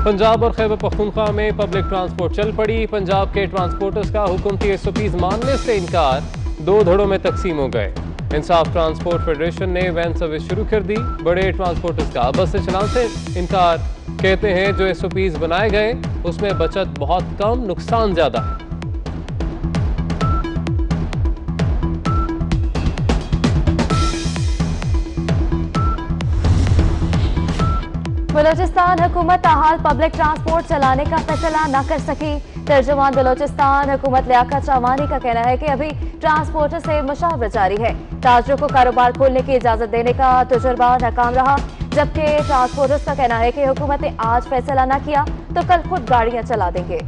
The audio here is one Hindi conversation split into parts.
पंजाब और खैबर पख्तूनख्वा में पब्लिक ट्रांसपोर्ट चल पड़ी। पंजाब के ट्रांसपोर्टर्स का हुकूमती SOPs मानने से इनकार, 2 धड़ों में तकसीम हो गए। इंसाफ ट्रांसपोर्ट फेडरेशन ने वैन सर्विस शुरू कर दी। बड़े ट्रांसपोर्टर्स का बस से चलाने से इनकार, कहते हैं जो SOPs बनाए गए उसमें बचत बहुत कम, नुकसान ज्यादा है। बलोचिस्तान हुकूमत ताहाल पब्लिक ट्रांसपोर्ट चलाने का फैसला न कर सकी। तर्जुमान बलोचिस्तान हुकूमत लियाकत शाहवानी का कहना है कि अभी ट्रांसपोर्टर से मुशावरा जारी है। ताजरों को कारोबार खोलने की इजाजत देने का तजुर्बा नाकाम रहा, जबकि ट्रांसपोर्टर्स का कहना है कि हुकूमत ने आज फैसला न किया तो कल खुद गाड़ियां चला देंगे।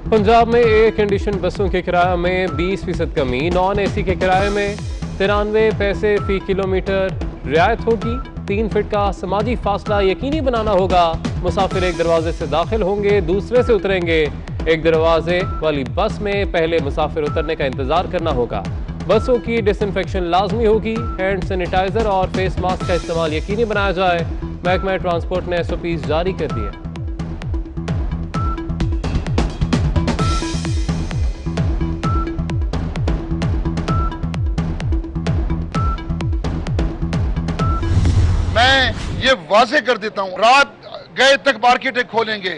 पंजाब में एयर कंडीशन बसों के किराए में 20% कमी, नॉन AC के किराए में 93 पैसे फी किलोमीटर रियायत होगी। 3 फीट का समाजी फासला यकीनी बनाना होगा। मुसाफिर एक दरवाजे से दाखिल होंगे, दूसरे से उतरेंगे। एक दरवाजे वाली बस में पहले मुसाफिर उतरने का इंतजार करना होगा। बसों की डिसइंफेक्शन लाजमी होगी। हैंड सैनिटाइजर और फेस मास्क का इस्तेमाल यकीनी बनाया जाए। महकमा ट्रांसपोर्ट ने SOPs जारी कर दिए। मैं ये वाजे कर देता हूं, रात गए तक मार्केटें खोलेंगे,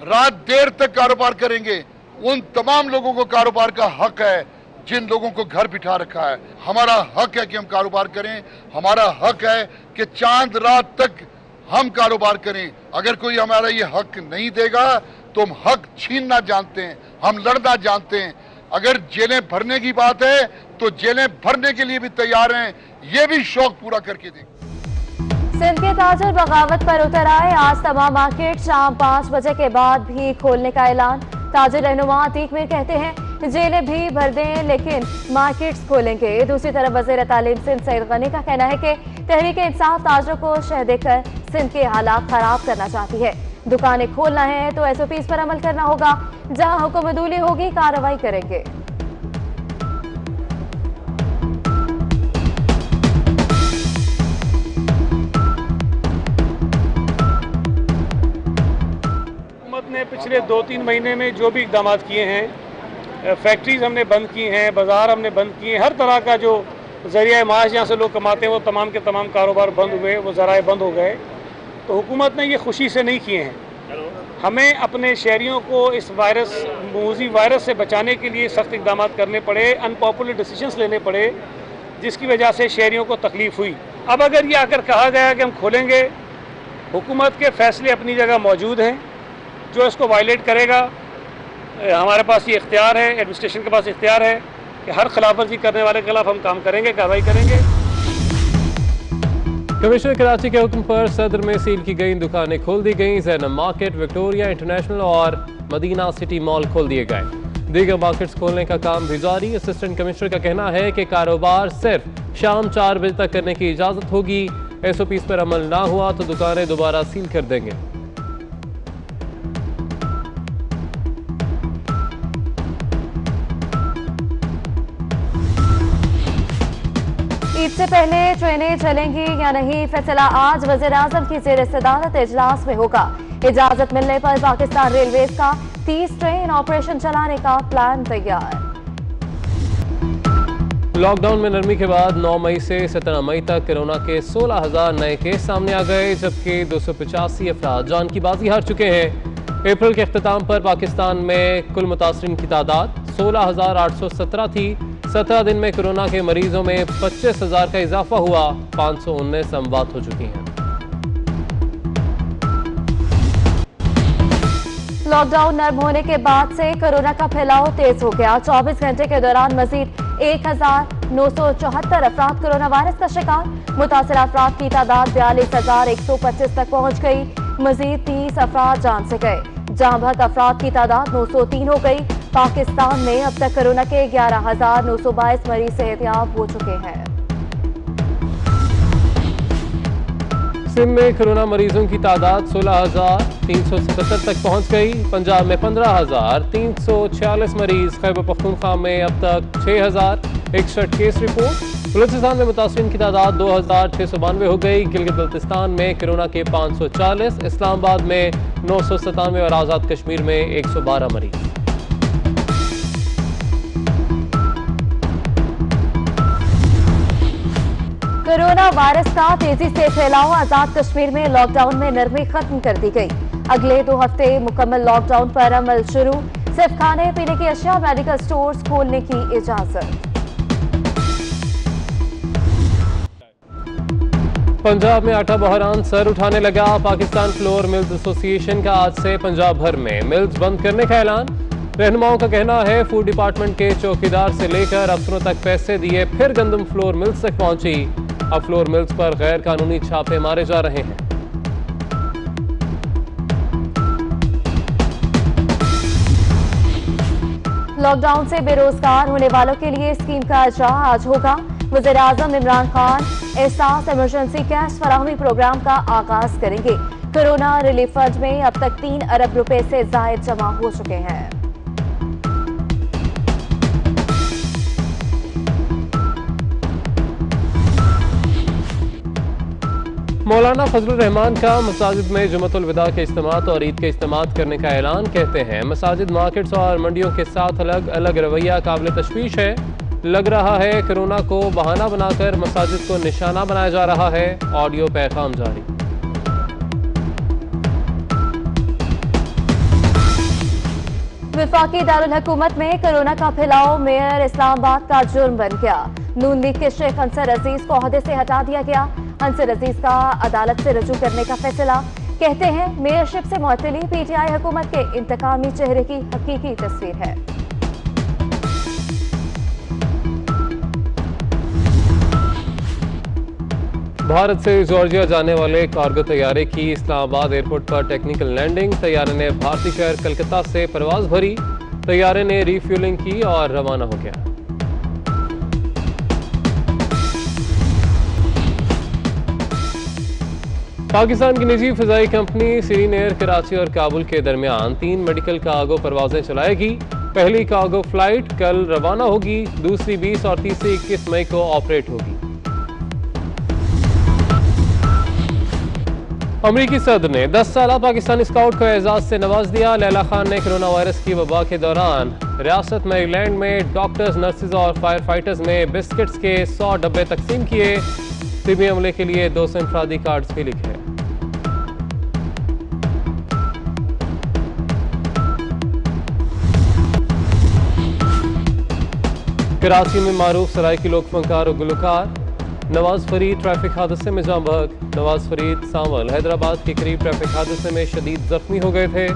रात देर तक कारोबार करेंगे। उन तमाम लोगों को कारोबार का हक है जिन लोगों को घर बिठा रखा है। हमारा हक है कि हम कारोबार करें, हमारा हक है कि चांद रात तक हम कारोबार करें। अगर कोई हमारा ये हक नहीं देगा तो हम हक छीनना जानते हैं, हम लड़ना जानते हैं। अगर जेलें भरने की बात है तो जेलें भरने के लिए भी तैयार हैं, ये भी शौक पूरा करके देंगे। सिंध के ताजर बगावत पर उतर आए। आज तमाम मार्केट शाम 5 बजे के बाद भी खोलने का ऐलान। ताजर रहनुमा अतीक मीर कहते हैं जेलें भी भर दें लेकिन मार्केट्स खोलेंगे। दूसरी तरफ वज़ीर तालीम सिंध सईद गनी का कहना है कि तहरीक इंसाफ ताजरों को शह देकर सिंध के हालात खराब करना चाहती है। दुकानें खोलना है तो SOPs पर अमल करना होगा। जहां हुक्म अदूली होगी कार्रवाई करेंगे। ने पिछले 2-3 महीने में जो भी इकदाम किए हैं, फैक्ट्रीज हमने बंद की हैं, बाज़ार हमने बंद किए, हर तरह का जो ज़रिया माश जहाँ से लोग कमाते हैं वो तमाम के तमाम कारोबार बंद हुए, वो ज़राए बंद हो गए। तो हुकूमत ने ये खुशी से नहीं किए हैं। हमें अपने शहरियों को इस मौजूदी वायरस से बचाने के लिए सख्त इकदाम करने पड़े, अनपॉपुलर डिसीजंस लेने पड़े, जिसकी वजह से शहरियों को तकलीफ हुई। अब अगर ये आकर कहा गया कि हम खोलेंगे, हुकूमत के फैसले अपनी जगह मौजूद हैं। जो इसको वायलेट करेगा, हमारे पास ये इख्तियार है, एडमिनिस्ट्रेशन के पास इख्तियार है कि हर खिलाफवर्जी करने वाले के खिलाफ हम काम करेंगे, कार्रवाई करेंगे। कमिश्नर कराची के हुक्म पर सदर में सील की गई दुकानें खोल दी गई। ज़ैनब मार्केट, विक्टोरिया इंटरनेशनल और मदीना सिटी मॉल खोल दिए गए। दीगर मार्केट्स खोलने का काम भी जारी। असिस्टेंट कमिश्नर का कहना है कि कारोबार सिर्फ शाम 4 बजे तक करने की इजाज़त होगी। SOPs पर अमल ना हुआ तो दुकानें दोबारा सील कर देंगे। ईद से पहले ट्रेनें चलेंगी या नहीं, फैसला आज वज़ीर आज़म की ज़ेर सदारत इजलास में होगा। इजाजत मिलने पर पाकिस्तान रेलवेज का 30 ट्रेन ऑपरेशन चलाने का प्लान तैयार। लॉकडाउन में नरमी के बाद 9 मई से 17 मई तक कोरोना के 16,000 नए केस सामने आ गए, जबकि 285 अफराद जान की बाजी हार चुके हैं। अप्रैल के अख्ताम पर पाकिस्तान में कुल मुतासरीन की तादाद 16,817 थी। 17 दिन में कोरोना के मरीजों में 25,000 का इजाफा हुआ। 519 अमवात हो चुकी हैं। लॉकडाउन नरम होने के बाद से कोरोना का फैलाव तेज हो गया। 24 घंटे के दौरान मजीद 1,974 अफराद कोरोना वायरस का शिकार। मुतासर अफराद की तादाद 42,125 तक पहुंच गई। मजीद 30 अफराद जान से गए। जहां भर अफराद की तादाद 903 हो गई। पाकिस्तान में अब तक कोरोना के 11,922 मरीज सेहतयाब हो चुके हैं। सिंध में कोरोना मरीजों की तादाद 16,377 तक पहुंच गई। पंजाब में 15,346 मरीज। खैबर पख्तूनख्वा में अब तक 6,061 केस रिपोर्ट। बलूचिस्तान में मुतासरीन की तादाद 2,692 हो गई। गिलगित बल्तिस्तान में कोरोना के 540, इस्लामाबाद में 997 और आज़ाद कश्मीर में 112 मरीज। कोरोना वायरस का तेजी से फैलाव। आजाद कश्मीर में लॉकडाउन में नरमी खत्म कर दी गई। अगले 2 हफ्ते मुकम्मल लॉकडाउन पर अमल शुरू। सिर्फ खाने पीने की अशिया, मेडिकल स्टोर्स खोलने की इजाजत। पंजाब में आटा बहरान सर उठाने लगा। पाकिस्तान फ्लोर मिल्स एसोसिएशन का आज से पंजाब भर में मिल्स बंद करने का ऐलान। रहनुमाओं का कहना है फूड डिपार्टमेंट के चौकीदार से लेकर अफसरों तक पैसे दिए फिर गंदम फ्लोर मिल्स तक पहुंची। अब फ्लोर मिल्स पर गैर कानूनी छापे मारे जा रहे हैं। लॉकडाउन से बेरोजगार होने वालों के लिए स्कीम का इजरा आज होगा। वज़ीर-ए-आज़म इमरान खान एहसास इमरजेंसी कैश फराहमी प्रोग्राम का आगाज करेंगे। कोरोना रिलीफ फंड में अब तक 3 अरब रुपए से जायद जमा हो चुके हैं। मौलाना फजलुर रहमान का मसाजिद में जुमतुल विदा के इज्तिमात और ईद के इज्तिमात करने का ऐलान। कहते हैं मसाजिद, मार्केट्स और मंडियों के साथ अलग अलग रवैया काबिल तशवीश है। लग रहा है कोरोना को बहाना बनाकर मसाजिद को निशाना बनाया जा रहा है। ऑडियो पैगाम जारी। वफाकी दारुल हुकूमत में कोरोना का फैलाव मेयर इस्लामाबाद का जुर्म बन गया। नून लीग के शेख अंसर अजीज को ओहदे से हटा दिया गया। अंसर अजीज का अदालत से रजू करने का फैसला। कहते हैं मेयरशिप से मुअत्तली पीटीआई हुकूमत के इंतकामी चेहरे की हकीकी तस्वीर है। भारत से जॉर्जिया जाने वाले कार्गो तैयारे की इस्लामाबाद एयरपोर्ट पर टेक्निकल लैंडिंग। तैयारे ने भारतीय शहर कलकत्ता से परवाज भरी। तैयारे ने रिफ्यूलिंग की और रवाना हो गया। पाकिस्तान की निजी फिजाई कंपनी सीरीन एयर कराची और काबुल के दरमियान 3 मेडिकल कार्गो परवाजें चलाएगी। पहली कार्गो फ्लाइट कल रवाना होगी, दूसरी 20 और तीसरी 21 मई को ऑपरेट होगी। अमरीकी सदर ने 10 साला पाकिस्तानी स्काउट को एजाज से नवाज दिया। लैला खान ने कोरोना वायरस की वबा के दौरान रियासत मेरीलैंड में डॉक्टर्स, नर्सेज और फायर फाइटर्स में बिस्किट्स के 100 डब्बे तकसीम किए। तिबी अमले के लिए 200 इंफरादी कार्ड्स भी लिखे। कराची में मारूफ सराइकी लोक फनकार और गुलकार नवाज फरीद ट्रैफिक हादसे में जाँ बहक। नवाज फरीद सांवल हैदराबाद के करीब ट्रैफिक हादसे में शदीद जख्मी हो गए थे।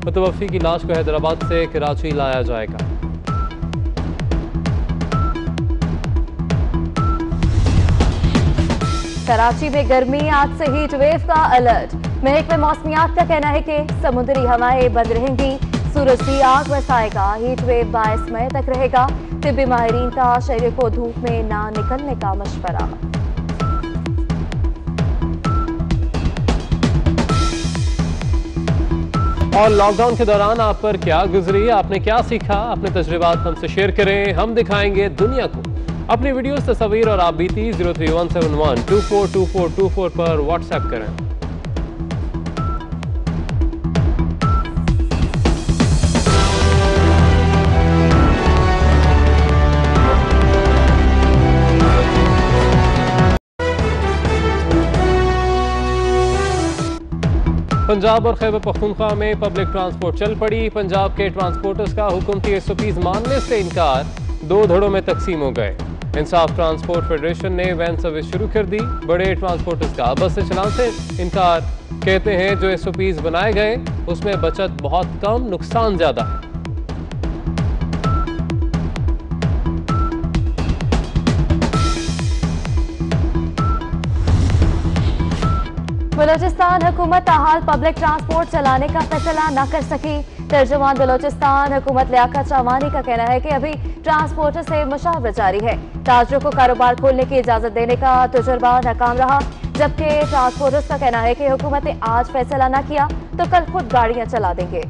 मुतवफ़ी की लाश को हैदराबाद से कराची लाया जाएगा। कराची में गर्मी, आज से हीट वेव का अलर्ट। महकमे मौसमियात का कहना है कि समुद्री हवाएं बंद रहेंगी, सूरज भी आग बरसाएगा। हीट वेव 22 मई तक रहेगा। तिब्बी माहिरीन का शहरियों को धूप में ना निकलने का मशवरा। और लॉकडाउन के दौरान आप पर क्या गुजरी, आपने क्या सीखा, अपने तजुर्बात हमसे शेयर करें। हम दिखाएंगे दुनिया को। अपनी वीडियोस, तस्वीर और आप बीती 0317124224 पर व्हाट्सएप करें। पंजाब और खैबर पख्तूनख्वा में पब्लिक ट्रांसपोर्ट चल पड़ी। पंजाब के ट्रांसपोर्टर्स का हुकूमती एसओपीज मानने से इनकार, 2 धड़ों में तकसीम हो गए। इंसाफ ट्रांसपोर्ट फेडरेशन ने वैन सर्विस शुरू कर दी। बड़े ट्रांसपोर्टर्स का बस से चलाने से इनकार। कहते हैं जो एसओपीज बनाए गए उसमें बचत बहुत कम, नुकसान ज्यादा है। बलोचिस्तान हुकूमत ताहाल पब्लिक ट्रांसपोर्ट चलाने का फैसला न कर सकी। तर्जुमान बलोचिस्तान हुकूमत लियाकत शामानी का कहना है कि अभी ट्रांसपोर्टर से मुशावरा जारी है। ताजरों को कारोबार खोलने की इजाजत देने का तजुर्बा नाकाम रहा। जबकि ट्रांसपोर्टर्स का कहना है कि हुकूमत ने आज फैसला न किया तो कल खुद गाड़ियां चला देंगे।